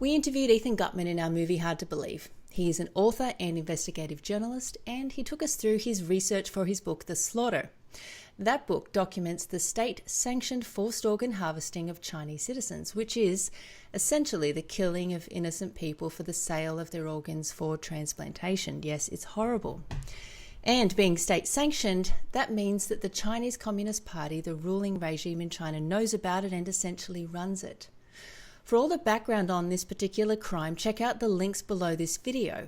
We interviewed Ethan Gutman in our movie Hard to Believe. He is an author and investigative journalist, and he took us through his research for his book, The Slaughter. That book documents the state-sanctioned forced organ harvesting of Chinese citizens, which is essentially the killing of innocent people for the sale of their organs for transplantation. Yes, it's horrible. And being state-sanctioned, that means that the Chinese Communist Party, the ruling regime in China, knows about it and essentially runs it. For all the background on this particular crime, check out the links below this video.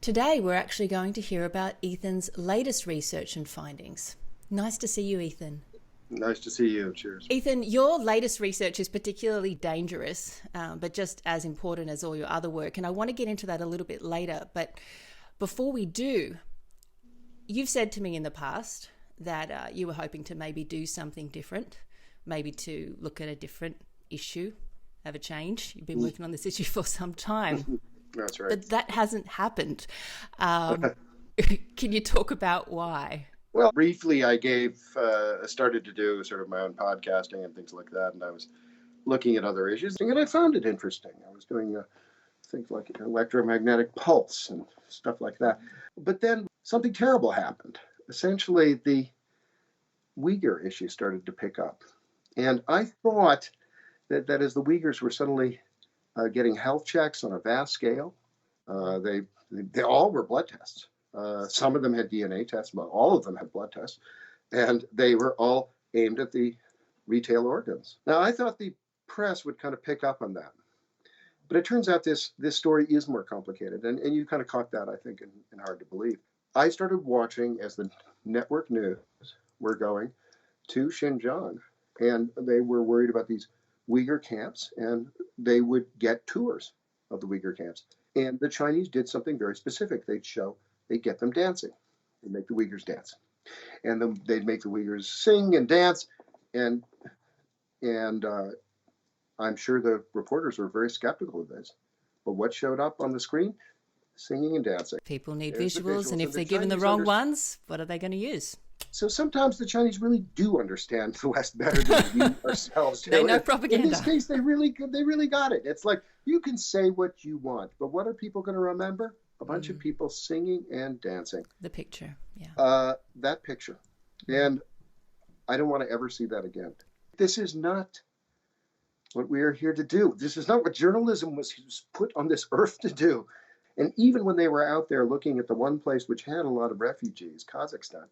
Today, we're actually going to hear about Ethan's latest research and findings. Nice to see you, Ethan. Nice to see you. Cheers. Ethan, your latest research is particularly dangerous, but just as important as all your other work. And I want to get into that a little bit later. But before we do, you've said to me in the past that you were hoping to maybe do something different, maybe to look at a different issue, have a change. You've been working on this issue for some time. That's right. But that hasn't happened. Can you talk about why? Well, briefly, I started to do sort of my own podcasting and things like that, and I was looking at other issues, and I found it interesting. I was doing things like electromagnetic pulse and stuff like that. But then something terrible happened. Essentially, the Uyghur issue started to pick up. And I thought that as the Uyghurs were suddenly getting health checks on a vast scale, they all were blood tests. Some of them had DNA tests, but all of them had blood tests. And they were all aimed at the retail organs. Now, I thought the press would kind of pick up on that. But it turns out this story is more complicated. And you kind of caught that, I think, in Hard to Believe. I started watching as the network news were going to Xinjiang. And they were worried about these Uyghur camps, and they would get tours of the Uyghur camps. And the Chinese did something very specific. They'd get them dancing. They'd make the Uyghurs dance. And then they'd make the Uyghurs sing and dance. And I'm sure the reporters were very skeptical of this. But what showed up on the screen? Singing and dancing. People need visuals, and if they're given the wrong ones, what are they going to use? So sometimes the Chinese really do understand the West better than we ourselves do. They know propaganda. In this case, they really got it. It's like, you can say what you want, but what are people going to remember? A bunch of people singing and dancing. The picture, yeah. That picture. And I don't want to ever see that again. This is not what we are here to do. This is not what journalism was put on this earth to do. And even when they were out there looking at the one place which had a lot of refugees, Kazakhstan,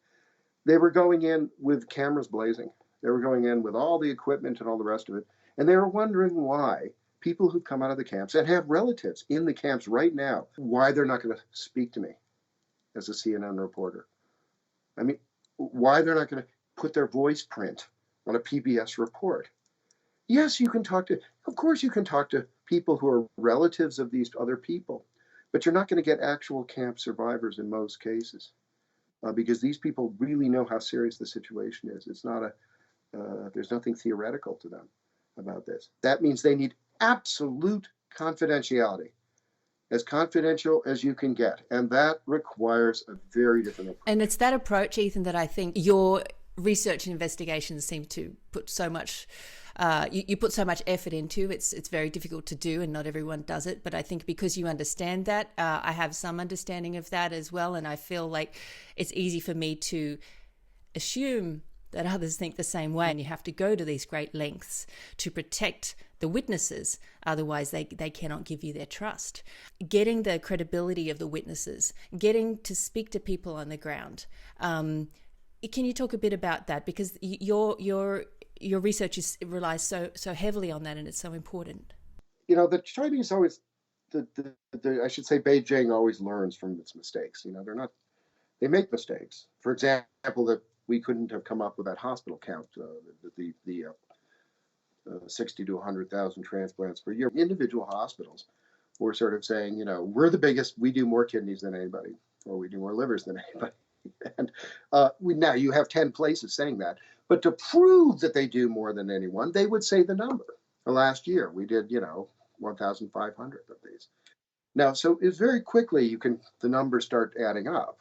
they were going in with cameras blazing. They were going in with all the equipment and all the rest of it. And they were wondering why people who've come out of the camps and have relatives in the camps right now, why they're not going to speak to me as a CNN reporter. I mean, why they're not going to put their voice print on a PBS report. Yes, of course you can talk to people who are relatives of these other people, but you're not going to get actual camp survivors in most cases. Because these people really know how serious the situation is. It's not there's nothing theoretical to them about this. That means they need absolute confidentiality, as confidential as you can get. And that requires a very different approach. And it's that approach, Ethan, that I think your research and investigations seem to put so much you put so much effort into. It's very difficult to do, and not everyone does it. But I think because you understand that, I have some understanding of that as well. And I feel like it's easy for me to assume that others think the same way. And you have to go to these great lengths to protect the witnesses. Otherwise, they cannot give you their trust. Getting the credibility of the witnesses, getting to speak to people on the ground. Can you talk a bit about that? Because your research relies so heavily on that, and it's so important. You know, the Chinese always, I should say, Beijing always learns from its mistakes. You know, they make mistakes. For example, that we couldn't have come up with that hospital count, the 60 to 100,000 transplants per year. Individual hospitals were sort of saying, you know, we're the biggest, we do more kidneys than anybody, or we do more livers than anybody. And now you have 10 places saying that. But to prove that they do more than anyone, they would say the number. Last year, we did, 1,500 of these. Now, so it's very quickly, the numbers start adding up.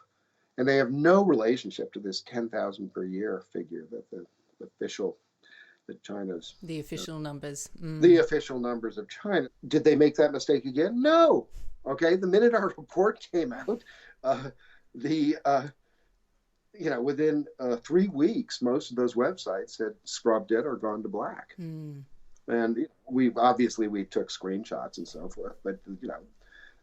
And they have no relationship to this 10,000 per year figure that the official that China's The official numbers. the official numbers of China. Did they make that mistake again? No. Okay, the minute our report came out, the within 3 weeks, most of those websites had scrubbed it or gone to black. And we took screenshots and so forth, but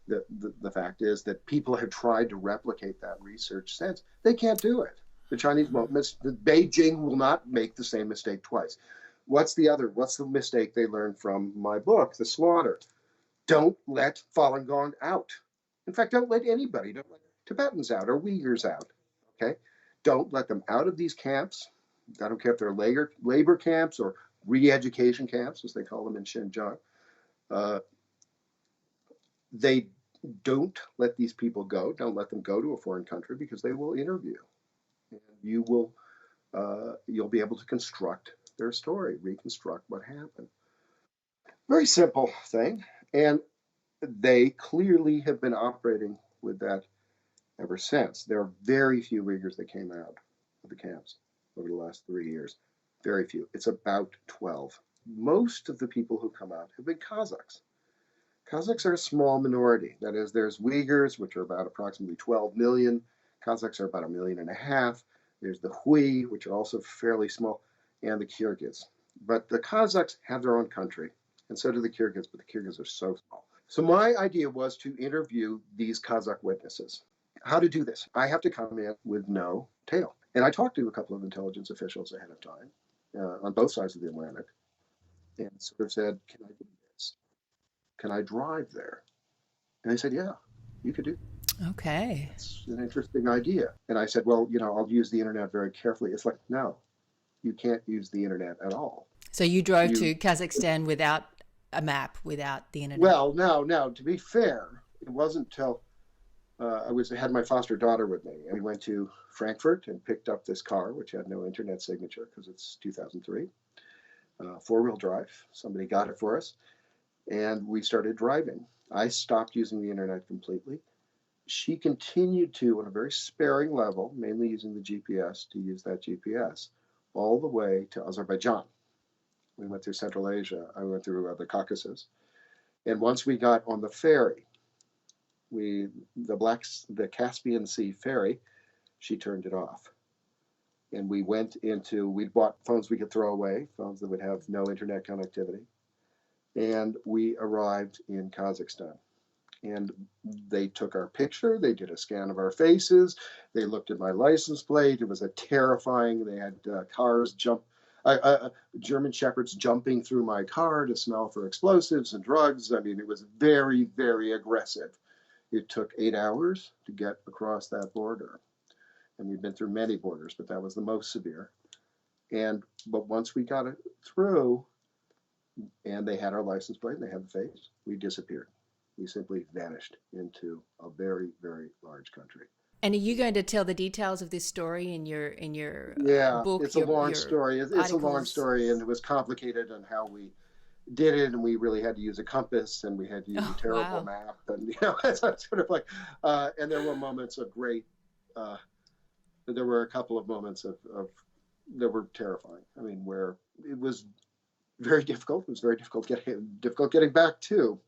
the fact is that people have tried to replicate that research since. They can't do it. The Chinese won't Beijing will not make the same mistake twice. What's the mistake they learned from my book, The Slaughter? Don't let Falun Gong out. In fact, don't let anybody, don't let Tibetans out or Uyghurs out. Okay? Don't let them out of these camps. I don't care if they're labor camps or re-education camps, as they call them in Xinjiang. They don't let these people go. Don't let them go to a foreign country because they will interview. And you'll be able to construct their story, reconstruct what happened. Very simple thing. And they clearly have been operating with that ever since. There are very few Uyghurs that came out of the camps over the last 3 years. Very few. It's about 12. Most of the people who come out have been Kazakhs. Kazakhs are a small minority. That is, there's Uyghurs, which are about approximately 12 million. Kazakhs are about 1.5 million. There's the Hui, which are also fairly small, and the Kyrgyz. But the Kazakhs have their own country, and so do the Kyrgyz, but the Kyrgyz are so small. So my idea was to interview these Kazakh witnesses. How to do this? I have to come in with no tail. And I talked to a couple of intelligence officials ahead of time on both sides of the Atlantic and sort of said, can I do this? Can I drive there? And they said, yeah, you could do it. Okay. It's an interesting idea. And I said, well, I'll use the internet very carefully. It's like, no, you can't use the internet at all. So you drove to Kazakhstan without a map, without the internet? Well, no, to be fair, it wasn't till I had my foster daughter with me. And we went to Frankfurt and picked up this car, which had no internet signature because it's 2003, four-wheel drive. Somebody got it for us. And we started driving. I stopped using the internet completely. She continued to, on a very sparing level, mainly using the GPS, to use that GPS all the way to Azerbaijan. We went through Central Asia. I went through the Caucasus. And once we got on the ferry, the Caspian Sea ferry, she turned it off. And we bought phones we could throw away, phones that would have no internet connectivity. And we arrived in Kazakhstan. And they took our picture. They did a scan of our faces. They looked at my license plate. It was terrifying. They had German shepherds jumping through my car to smell for explosives and drugs. I mean, it was very, very aggressive. It took 8 hours to get across that border. And we've been through many borders, but that was the most severe. But once we got it through, and they had our license plate and they had the face, we disappeared. We simply vanished into a very, very large country. And are you going to tell the details of this story in your book? It's a long story. It's a long story, and it was complicated on how we did it, and we really had to use a compass, and we had to use a terrible map, and it's sort of like, and there were moments of great. There were a couple of moments of that were terrifying. I mean, where it was very difficult. It was very difficult getting back too,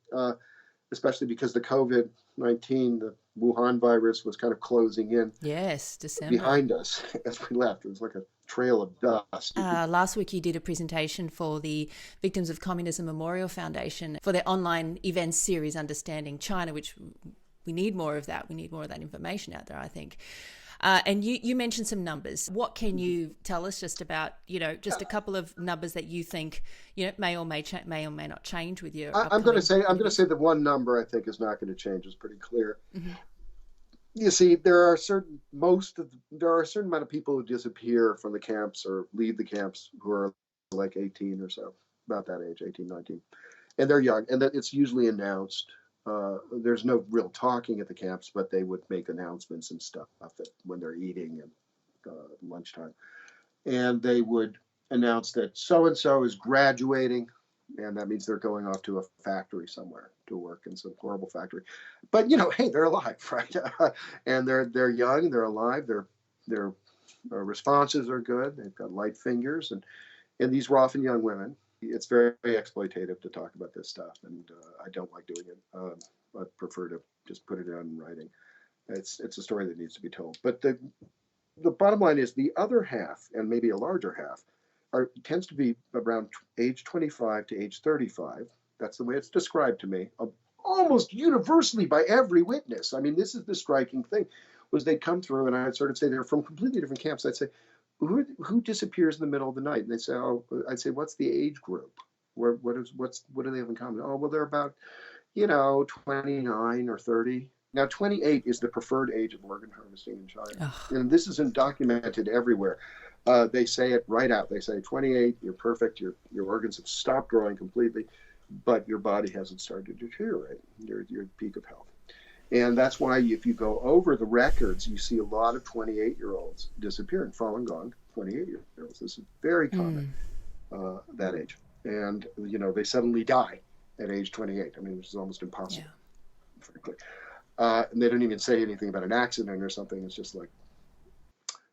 especially because the COVID-19, the Wuhan virus, was kind of closing in. Yes, December. Behind us as we left. It was like a trail of dust. Last week you did a presentation for the Victims of Communism Memorial Foundation for their online events series, Understanding China, which we need more of that. We need more of that information out there, I think. And you mentioned some numbers. What can you tell us just about, just a couple of numbers that you think, may or may not change with your? I'm going to say the one number I think is not going to change. Is pretty clear. Mm-hmm. You see, there are a certain amount of people who disappear from the camps or leave the camps who are like 18 or so, about that age, 18, 19, and they're young, and that it's usually announced. There's no real talking at the camps, but they would make announcements and stuff when they're eating and lunchtime. And they would announce that so-and-so is graduating, and that means they're going off to a factory somewhere to work in some horrible factory. But, hey, they're alive, right? And they're young, they're alive, their responses are good, they've got light fingers, And these were often young women. It's very, very exploitative to talk about this stuff, and I don't like doing it. I prefer to just put it down in writing. It's a story that needs to be told. But the bottom line is the other half, and maybe a larger half, tends to be around age 25 to age 35. That's the way it's described to me, almost universally by every witness. I mean, this is the striking thing, was they'd come through, and I'd sort of say they're from completely different camps. I'd say, who disappears in the middle of the night? And they'd say, oh, I'd say, what's the age group? What do they have in common? Oh, well, they're about, 29 or 30. Now, 28 is the preferred age of organ harvesting in China. Ugh. And this isn't documented everywhere. They say it right out. They say 28, you're perfect, your organs have stopped growing completely, but your body hasn't started to deteriorate. You're at your peak of health. And that's why if you go over the records, you see a lot of 28-year-olds disappearing, fallen gone 28-year-olds. This is very common, that age. And, they suddenly die at age 28. I mean, which is almost impossible, frankly. And they don't even say anything about an accident or something. It's just like,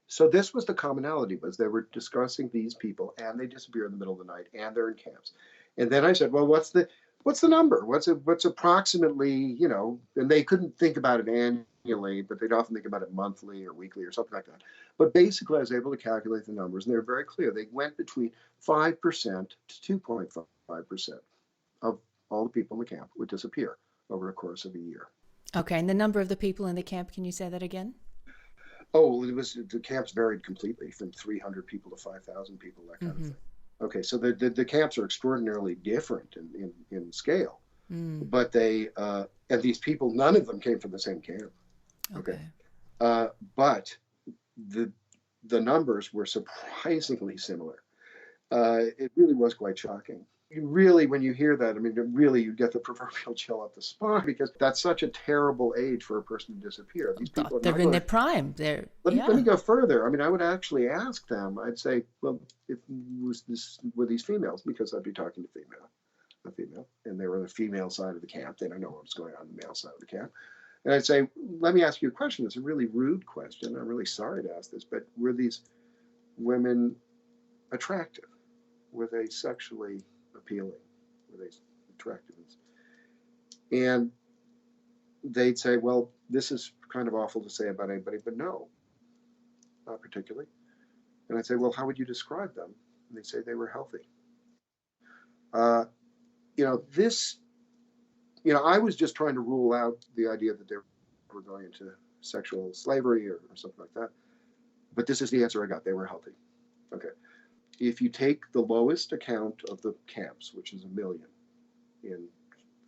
so this was the commonality, was they were discussing these people, and they disappear in the middle of the night, and they're in camps. And then I said, well, what's the number? What's approximately, and they couldn't think about it annually, but they'd often think about it monthly or weekly or something like that. But basically, I was able to calculate the numbers, and they were very clear. They went between 5% to 2.5% of all the people in the camp would disappear over a course of a year. Okay, and the number of the people in the camp, can you say that again? Oh, the camps varied completely from 300 people to 5,000 people, that kind of thing. Okay, so the camps are extraordinarily different in scale, but and these people, none of them came from the same camp. Okay, but the numbers were surprisingly similar. It really was quite shocking. When you hear that, I mean, really, you get the proverbial chill up the spine, because that's such a terrible age for a person to disappear. These people they're in their prime. Let me go further. I mean, I would actually ask them. I'd say, well, were these females? Because I'd be talking to a female, and they were on the female side of the camp. They don't know what's going on in the male side of the camp. And I'd say, let me ask you a question. It's a really rude question. I'm really sorry to ask this, but were these women attractive? Were they sexually appealing? Were they attractive? And they'd say, well, this is kind of awful to say about anybody, but no, not particularly. And I'd say, well, how would you describe them? And they'd say they were healthy. I was just trying to rule out the idea that they were going into sexual slavery or something like that. But this is the answer I got. They were healthy. Okay. If you take the lowest account of the camps, which is 1 million, in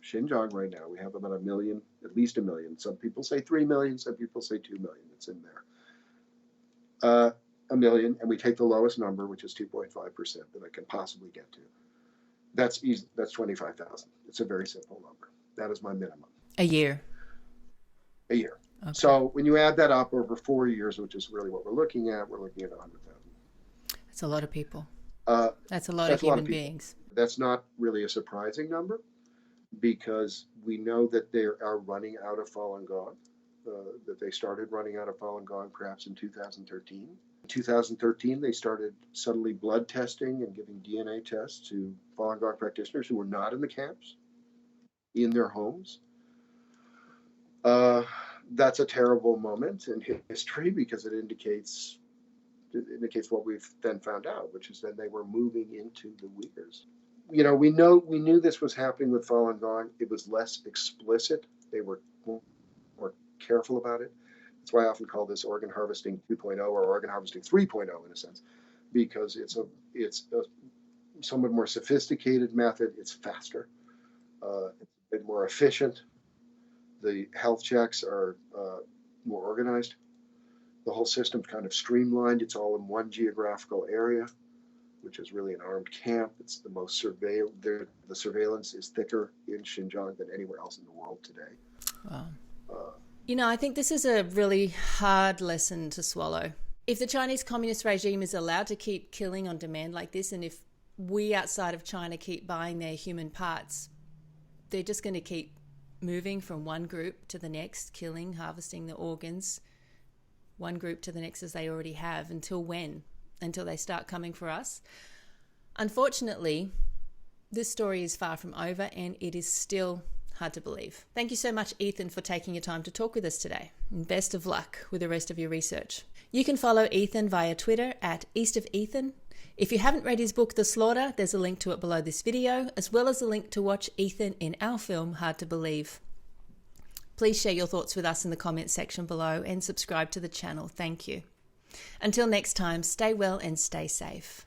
Xinjiang right now, we have about 1 million, at least 1 million. Some people say 3 million, some people say 2 million. It's in there. 1 million, and we take the lowest number, which is 2.5% that I can possibly get to. That's easy. That's 25,000. It's a very simple number. That is my minimum. A year. Okay. So when you add that up over 4 years, which is really what we're looking at 100,000. That's a lot of people. That's a lot of human beings. That's not really a surprising number, because we know that they are running out of Falun Gong, that they started running out of Falun Gong perhaps in 2013. In 2013, they started suddenly blood testing and giving DNA tests to Falun Gong practitioners who were not in the camps, in their homes. That's a terrible moment in history, because it indicates what we've then found out, which is that they were moving into the Uyghurs. We knew this was happening with Falun Gong. It was less explicit. They were more careful about it. That's why I often call this organ harvesting 2.0 or organ harvesting 3.0 in a sense, because it's a somewhat more sophisticated method. It's faster. It's a bit more efficient. The health checks are more organized. The whole system's kind of streamlined. It's all in one geographical area, which is really an armed camp. It's the most surveilled. The surveillance is thicker in Xinjiang than anywhere else in the world today. Wow. I think this is a really hard lesson to swallow. If the Chinese communist regime is allowed to keep killing on demand like this, and if we outside of China keep buying their human parts, they're just going to keep moving from one group to the next, killing, harvesting the organs, one group to the next as they already have. Until when? Until they start coming for us? Unfortunately, this story is far from over and it is still hard to believe. Thank you so much, Ethan, for taking your time to talk with us today. And best of luck with the rest of your research. You can follow Ethan via Twitter at eastofethan. If you haven't read his book, The Slaughter, there's a link to it below this video, as well as a link to watch Ethan in our film, Hard to Believe. Please share your thoughts with us in the comments section below and subscribe to the channel. Thank you. Until next time, stay well and stay safe.